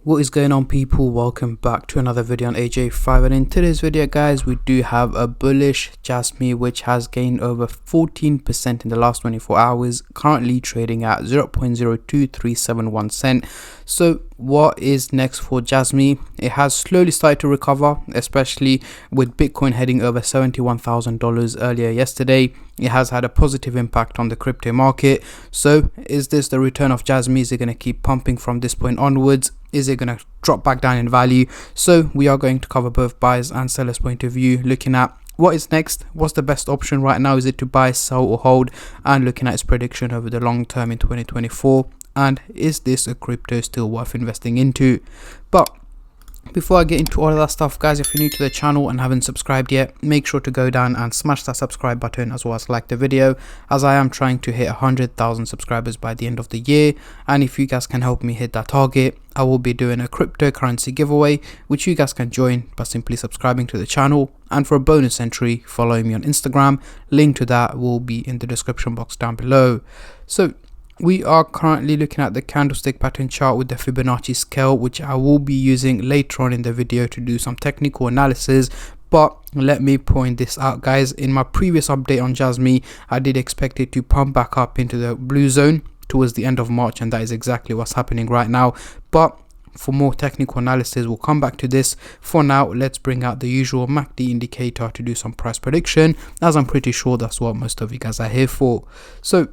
What is going on, people? Welcome back to another video on AJ5, and in today's video guys, we do have a bullish Jasmy which has gained over 14% in the last 24 hours, currently trading at 0.02371 cent. So what is next for Jasmy? It has slowly started to recover, especially with Bitcoin heading over $71,000 earlier yesterday. It has had a positive impact on the crypto market. So is this the return of Jasmy? Is it going to keep pumping from this point onwards? Is it going to drop back down in value? So we are going to cover both buyers and sellers point of view, looking at what is next, what's the best option right now, is it to buy, sell or hold, and looking at its prediction over the long term in 2024, and is this a crypto still worth investing into? But before I get into all of that stuff guys, if you're new to the channel and haven't subscribed yet, make sure to go down and smash that subscribe button, as well as like the video, as I am trying to hit 100,000 subscribers by the end of the year. And if you guys can help me hit that target, I will be doing a cryptocurrency giveaway, which you guys can join by simply subscribing to the channel, and for a bonus entry, following me on Instagram. Link to that will be in the description box down below. So we are currently looking at the candlestick pattern chart with the Fibonacci scale, which I will be using later on in the video to do some technical analysis. But let me point this out guys, in my previous update on Jasmy, I did expect it to pump back up into the blue zone towards the end of March, and that is exactly what's happening right now. But for more technical analysis, we'll come back to this. For now, let's bring out the usual MACD indicator to do some price prediction, as I'm pretty sure that's what most of you guys are here for. So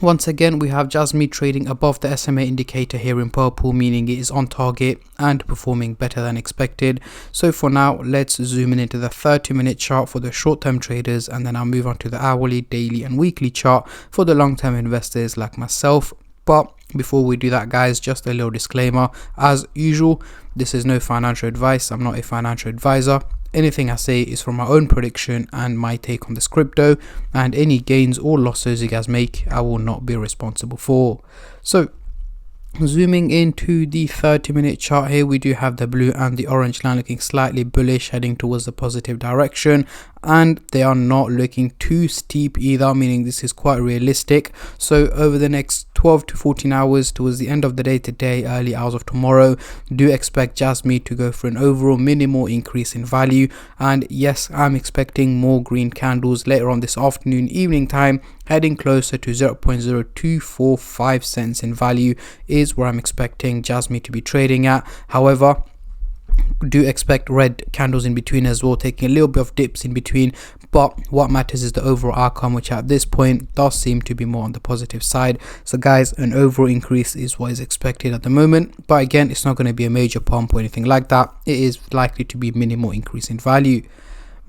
once again, we have Jasmy trading above the SMA indicator here in purple, meaning it is on target and performing better than expected. So for now, let's zoom in into the 30-minute chart for the short-term traders, and then I'll move on to the hourly, daily and weekly chart for the long-term investors like myself. But before we do that guys, just a little disclaimer. As usual, this is no financial advice. I'm not a financial advisor. Anything I say is from my own prediction and my take on this crypto, and any gains or losses you guys make, I will not be responsible for. So zooming into the 30-minute chart here, we do have the blue and the orange line looking slightly bullish, heading towards the positive direction, and they are not looking too steep either, meaning this is quite realistic. So over the next 12 to 14 hours, towards the end of the day today, early hours of tomorrow, do expect Jasmy to go for an overall minimal increase in value. And yes, I'm expecting more green candles later on this afternoon, evening time, heading closer to 0.0245 cents in value is where I'm expecting Jasmy to be trading at. However, do expect red candles in between as well, taking a little bit of dips in between, but what matters is the overall outcome, which at this point does seem to be more on the positive side. So guys, an overall increase is what is expected at the moment, but again, it's not going to be a major pump or anything like that. It is likely to be minimal increase in value.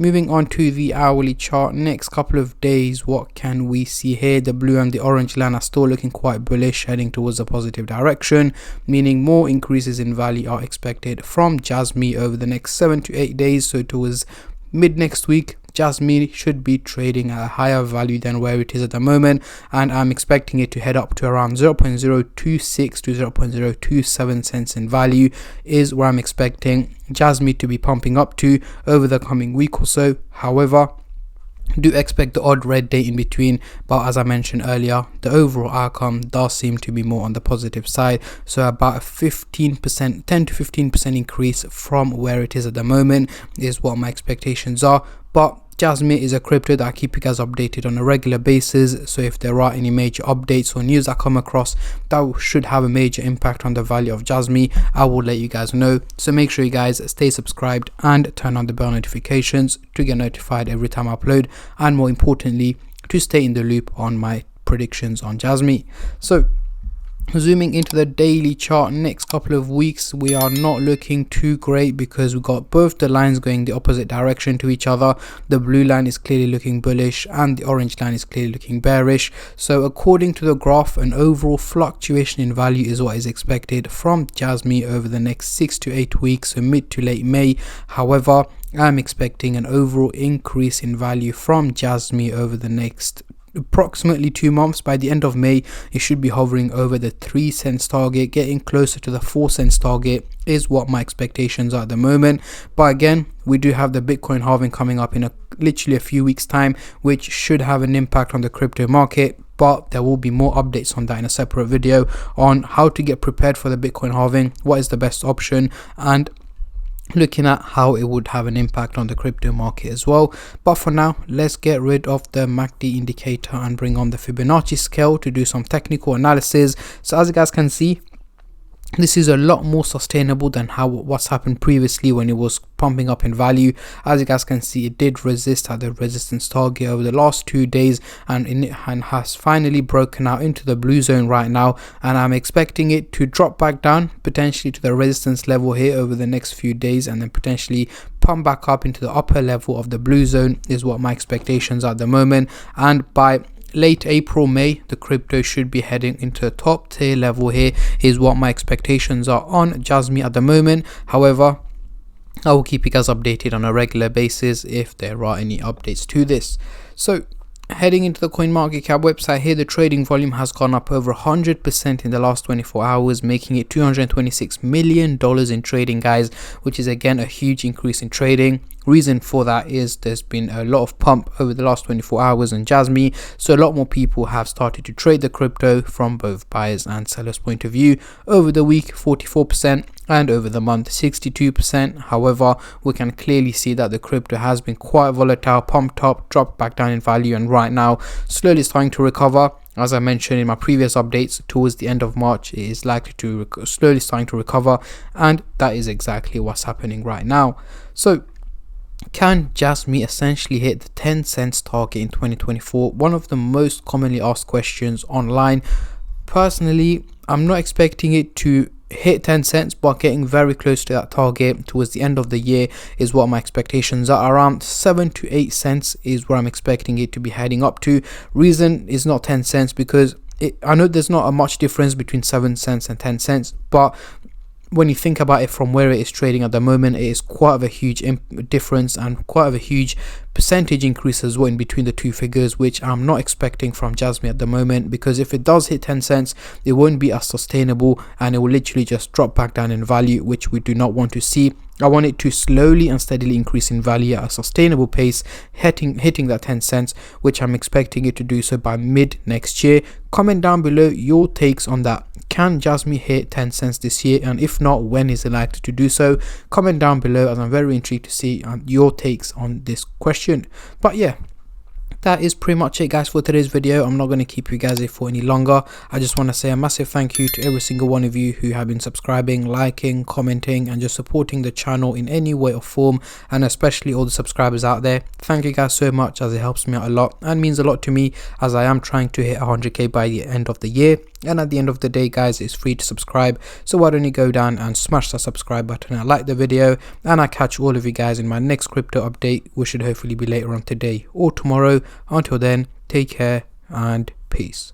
Moving on to the hourly chart, next couple of days, what can we see here? The blue and the orange line are still looking quite bullish, heading towards a positive direction, meaning more increases in value are expected from Jasmy over the next 7 to 8 days. So towards mid next week, Jasmy should be trading at a higher value than where it is at the moment, and I'm expecting it to head up to around 0.026 to 0.027 cents in value is where I'm expecting Jasmy to be pumping up to over the coming week or so. However, do expect the odd red day in between, but as I mentioned earlier, the overall outcome does seem to be more on the positive side. So about a 15%, 10 to 15% increase from where it is at the moment is what my expectations are. But Jasmy is a crypto that I keep you guys updated on a regular basis, so if there are any major updates or news I come across that should have a major impact on the value of Jasmy, I will let you guys know. So make sure you guys stay subscribed and turn on the bell notifications to get notified every time I upload, and more importantly, to stay in the loop on my predictions on Jasmy. So zooming into the daily chart, next couple of weeks we are not looking too great, because we got both the lines going the opposite direction to each other. The blue line is clearly looking bullish and the orange line is clearly looking bearish. So according to the graph, an overall fluctuation in value is what is expected from Jasmy over the next 6 to 8 weeks, so mid to late May. However, I'm expecting an overall increase in value from Jasmy over the next approximately 2 months. By the end of May, it should be hovering over the 3 cents target, getting closer to the 4 cents target is what my expectations are at the moment. But again, we do have the Bitcoin halving coming up in literally a few weeks time, which should have an impact on the crypto market. but there will be more updates on that in a separate video on how to get prepared for the Bitcoin halving, what is the best option, and looking at how it would have an impact on the crypto market as well. But for now, let's get rid of the MACD indicator and bring on the Fibonacci scale to do some technical analysis. So as you guys can see, this is a lot more sustainable than what's happened previously when it was pumping up in value. As you guys can see, it did resist at the resistance target over the last 2 days, and has finally broken out into the blue zone right now, and I'm expecting it to drop back down potentially to the resistance level here over the next few days, and then potentially pump back up into the upper level of the blue zone is what my expectations are at the moment. And by late April, May, the crypto should be heading into the top tier level here is what my expectations are on Jasmy at the moment. However, I will keep you guys updated on a regular basis if there are any updates to this. So heading into the CoinMarketCap website here, the trading volume has gone up over 100% in the last 24 hours, making it $226 million in trading, guys, which is again a huge increase in trading. Reason for that is there's been a lot of pump over the last 24 hours on Jasmy, so a lot more people have started to trade the crypto from both buyers and sellers point of view. Over the week 44% and over the month 62%. However, we can clearly see that the crypto has been quite volatile, pumped up, dropped back down in value, and right now slowly starting to recover. As I mentioned in my previous updates, towards the end of March it is likely to slowly starting to recover, and that is exactly what's happening right now. So can Jasmy essentially hit the 10 cents target in 2024? One of the most commonly asked questions online. Personally, I'm not expecting it to hit 10 cents, but getting very close to that target towards the end of the year is what my expectations are. Around 7 to 8 cents is where I'm expecting it to be heading up to. Reason is not 10 cents because I know there's not a much difference between 7 cents and 10 cents, but when you think about it from where it is trading at the moment, it is quite of a huge difference and quite of a huge percentage increase as well in between the two figures, which I'm not expecting from Jasmy at the moment, because if it does hit 10 cents, it won't be as sustainable and it will literally just drop back down in value, which we do not want to see. I want it to slowly and steadily increase in value at a sustainable pace, hitting that 10 cents, which I'm expecting it to do so by mid next year. Comment down below your takes on that. Can Jasmy hit 10 cents this year, and if not, when is it likely to do so? Comment down below, as I'm very intrigued to see your takes on this question. But yeah, that is pretty much it, guys, for today's video. I'm not going to keep you guys here for any longer. I just want to say a massive thank you to every single one of you who have been subscribing, liking, commenting, and just supporting the channel in any way or form, and especially all the subscribers out there. Thank you guys so much, as it helps me out a lot and means a lot to me, as I am trying to hit 100k by the end of the year. And at the end of the day, guys, it's free to subscribe, so why don't you go down and smash that subscribe button and like the video, and I catch all of you guys in my next crypto update, which should hopefully be later on today or tomorrow. Until then, take care and peace.